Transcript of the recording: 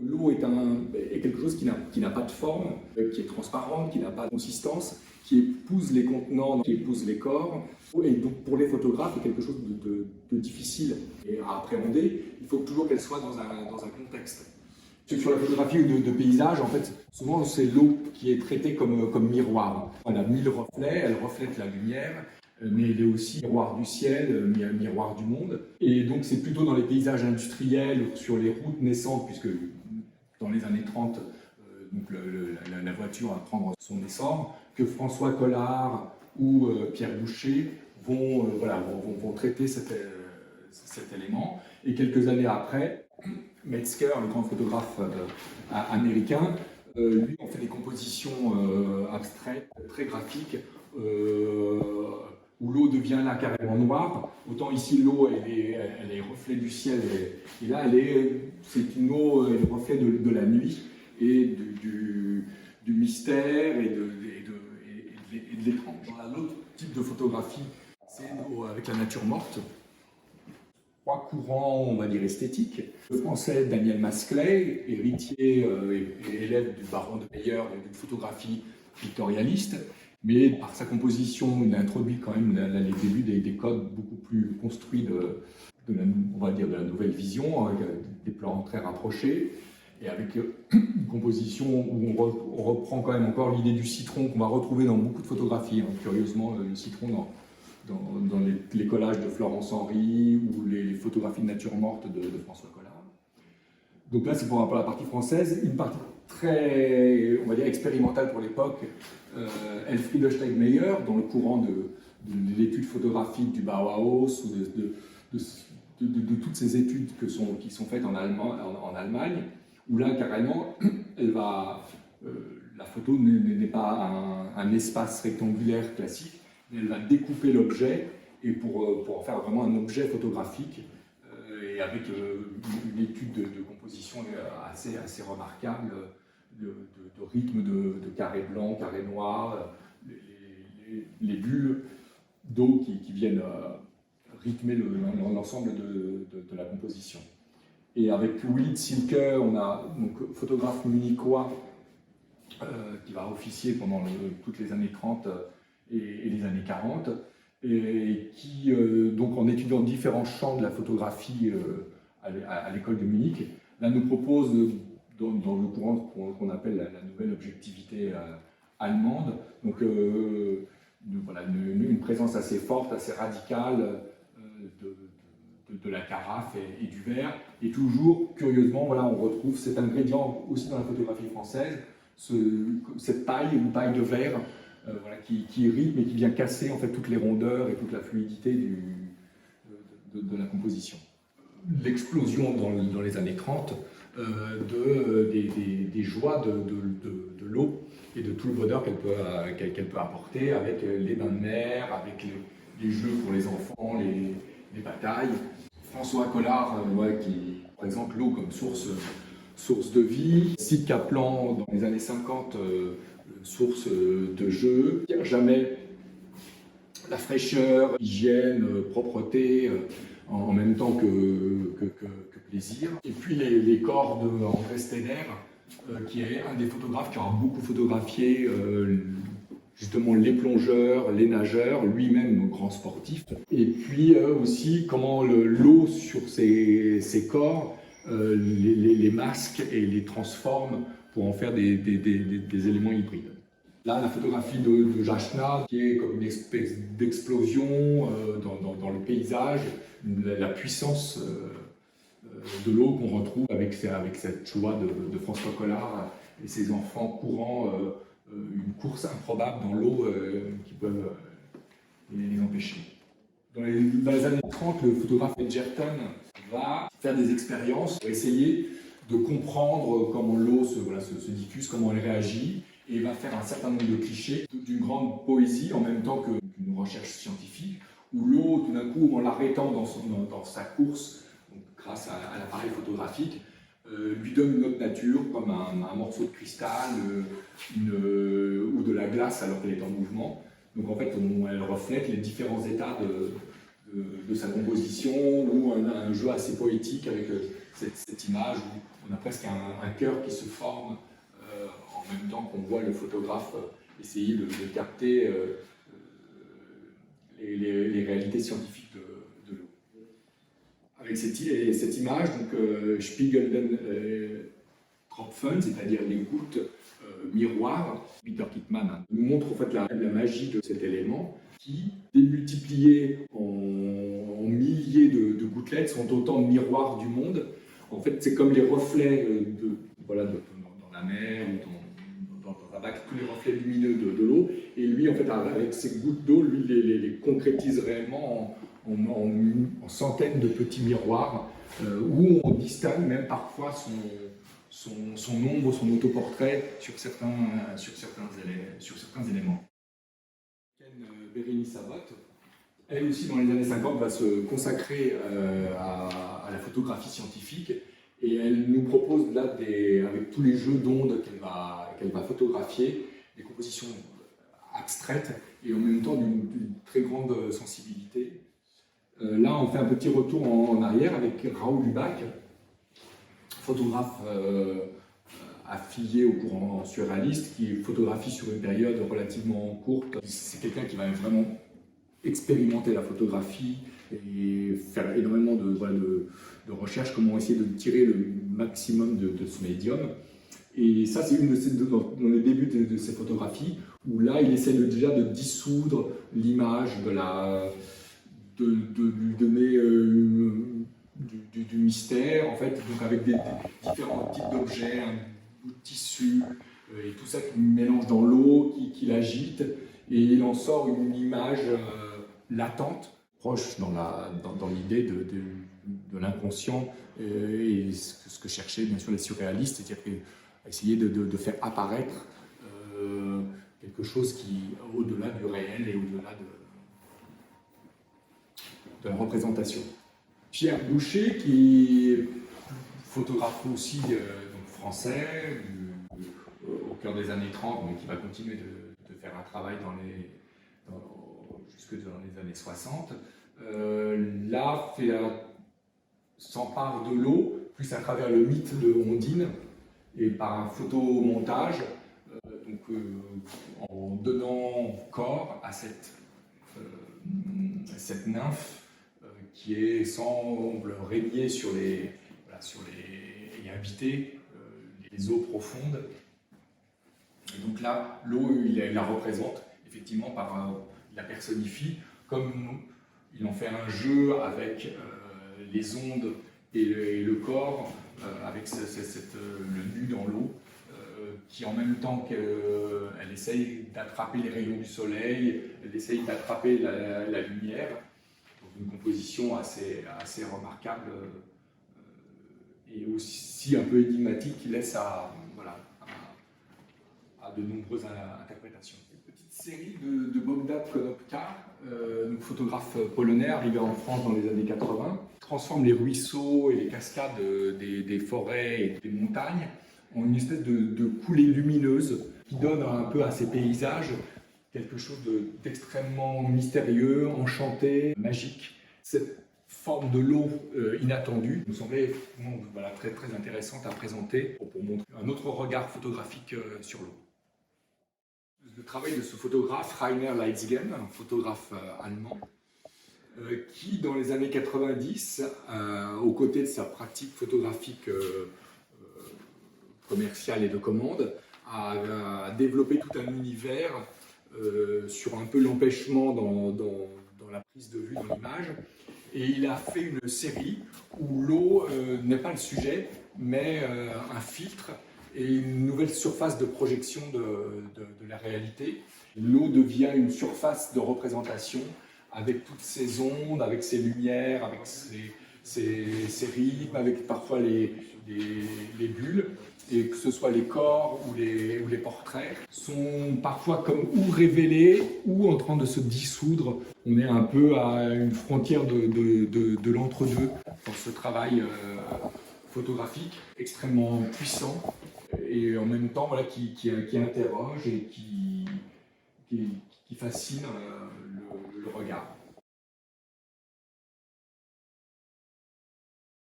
L'eau est quelque chose qui n'a pas de forme, qui est transparente, qui n'a pas de consistance, qui épouse les contenants, qui épouse les corps. Et donc pour les photographes, c'est quelque chose de difficile à appréhender. Il faut toujours qu'elle soit dans un contexte. Sur la photographie de paysage, en fait, souvent c'est l'eau qui est traitée comme miroir. Elle a 1000 reflets, elle reflète la lumière, mais elle est aussi miroir du ciel, miroir du monde. Et donc c'est plutôt dans les paysages industriels, sur les routes naissantes, puisque dans les années 30, donc la voiture va prendre son essor, que François Collard ou Pierre Boucher vont traiter cet élément. Et quelques années après, Metzger, le grand photographe américain, lui, on fait des compositions abstraites, très graphiques, où l'eau devient là carrément noire. Autant ici, l'eau, elle est reflet du ciel, et là, c'est une eau, le reflet de la nuit, et du mystère, et de l'étrange. L'autre type de photographie, c'est avec la nature morte. Trois courants, on va dire, esthétiques. Le français Daniel Masclay, héritier et élève du baron de Meyer, d'une photographie pictorialiste, mais par sa composition, il a introduit quand même les débuts des codes beaucoup plus construits on va dire, de la nouvelle vision, avec des plans très rapprochés, et avec une composition où on reprend quand même encore l'idée du citron qu'on va retrouver dans beaucoup de photographies. Curieusement, le citron dans les collages de Florence Henry ou les photographies de nature morte de François Collard. Donc là, c'est pour la partie française. Une partie très, on va dire, expérimentale pour l'époque, Elfriede Steigmeyer, dans le courant de l'étude photographique du Bauhaus, ou de toutes ces études qui sont faites en Allemagne, où là, carrément, la photo n'est pas un espace rectangulaire classique, mais elle va découper l'objet et pour en faire vraiment un objet photographique, et avec une étude de composition assez remarquable, de rythme de carré blanc, carré noir, les bulles d'eau qui viennent rythmer l'ensemble de la composition. Et avec Willy Zielke, on a donc photographe munichois qui va officier pendant toutes les années 30 et les années 40, et qui, donc en étudiant différents champs de la photographie à l'école de Munich, là nous propose, dans le courant qu'on appelle la nouvelle objectivité allemande, donc une présence assez forte, assez radicale de la carafe et du verre, et toujours, curieusement, on retrouve cet ingrédient aussi dans la photographie française, cette paille de verre, qui rythme et qui vient casser en fait toutes les rondeurs et toute la fluidité de la composition. L'explosion dans les années 30 des joies de l'eau et de tout le bonheur qu'elle peut apporter, avec les bains de mer, avec les jeux pour les enfants, les batailles. François Collard, qui présente l'eau comme source de vie. Sid Kaplan, dans les années 50, source de jeu. Pierre Jamet, la fraîcheur, hygiène, propreté, en même temps que plaisir. Et puis les corps de André Steiner, qui est un des photographes qui aura beaucoup photographié justement les plongeurs, les nageurs, lui-même grand sportif. Et puis aussi comment l'eau sur ces corps les masque et les transforme pour en faire des éléments hybrides. Là, la photographie de Jachna, qui est comme une espèce d'explosion dans le paysage, la puissance de l'eau qu'on retrouve avec cette joie de François Collard et ses enfants courant une course improbable dans l'eau qui peuvent les empêcher. Dans les années 30, le photographe Edgerton va faire des expériences pour essayer de comprendre comment l'eau se diffuse, comment elle réagit, et il va faire un certain nombre de clichés d'une grande poésie en même temps qu'une recherche scientifique, où l'eau, tout d'un coup, en l'arrêtant dans sa course, donc grâce à l'appareil photographique, lui donne une autre nature, comme un morceau de cristal ou de la glace alors qu'elle est en mouvement. Donc en fait, elle reflète les différents états de sa composition, ou un jeu assez poétique avec cette image où on a presque un cœur qui se forme en même temps qu'on voit le photographe essayer de capter les réalités scientifiques de l'eau. Avec cette image, donc Spiegelnden Tropfen, c'est-à-dire les gouttes miroirs, Peter Kittmann nous montre en fait la magie de cet élément qui, démultiplié en milliers de gouttelettes, sont autant de miroirs du monde. En fait, c'est comme les reflets dans la mer ou dans un bac, tous les reflets lumineux de l'eau. Et lui, en fait, avec ces gouttes d'eau, lui, les concrétise réellement en centaines de petits miroirs où on distingue même parfois son ombre, son autoportrait sur certains éléments. Bérénice Abbott, elle aussi dans les années 50 va se consacrer à la photographie scientifique et elle nous propose là, avec tous les jeux d'ondes qu'elle va photographier, des compositions abstraites et en même temps d'une très grande sensibilité. Là on fait un petit retour en arrière avec Raoul Ubach, photographe affilié au courant surréaliste, qui photographie sur une période relativement courte. C'est quelqu'un qui va vraiment expérimenter la photographie et faire énormément de recherches, comment essayer de tirer le maximum de ce médium. Et ça, c'est dans les débuts de ses photographies, où là, il essaie déjà de dissoudre l'image, de lui donner du mystère, en fait, donc avec différents types d'objets, un bout de tissu, et tout ça qu'il mélange dans l'eau, qu'il agite, et il en sort une image latente, proche dans l'idée de l'inconscient, et ce que cherchaient bien sûr les surréalistes, c'est-à-dire essayer de faire apparaître quelque chose qui au-delà du réel et au-delà de la représentation. Pierre Boucher, qui est photographe aussi donc français, au cœur des années 30, mais qui va continuer de faire un travail jusque dans les années 60, là s'empare de l'eau, plus à travers le mythe de Ondine, et par un photomontage, en donnant corps à cette nymphe qui semble régner et habiter les eaux profondes. Et donc là, l'eau, il la représente effectivement il la personnifie, comme il en fait un jeu avec les ondes et le corps, avec le nu dans l'eau, qui en même temps qu'elle essaye d'attraper les rayons du soleil, elle essaye d'attraper la lumière. Donc une composition assez remarquable et aussi un peu énigmatique qui laisse à de nombreuses interprétations. Une petite série de Bogdan Konopka, photographe polonais arrivé en France dans les années 80, transforme les ruisseaux et les cascades des forêts et des montagnes en une espèce de coulée lumineuse qui donne un peu à ces paysages quelque chose d'extrêmement mystérieux, enchanté, magique. Cette forme de l'eau inattendue nous semblait très, très intéressante à présenter pour montrer un autre regard photographique sur l'eau. Le travail de ce photographe, Rainer Leitzigen, un photographe allemand, qui dans les années 90, aux côtés de sa pratique photographique commerciale et de commande, a développé tout un univers sur un peu l'empêchement dans la prise de vue dans l'image. Et il a fait une série où l'eau n'est pas le sujet, mais un filtre et une nouvelle surface de projection de la réalité. L'eau devient une surface de représentation avec toutes ses ondes, avec ses lumières, avec ses rythmes, avec parfois les bulles. Et que ce soit les corps ou les portraits, sont parfois comme ou révélés ou en train de se dissoudre. On est un peu à une frontière de l'entre-deux dans ce travail photographique extrêmement puissant et en même temps qui interroge et qui fascine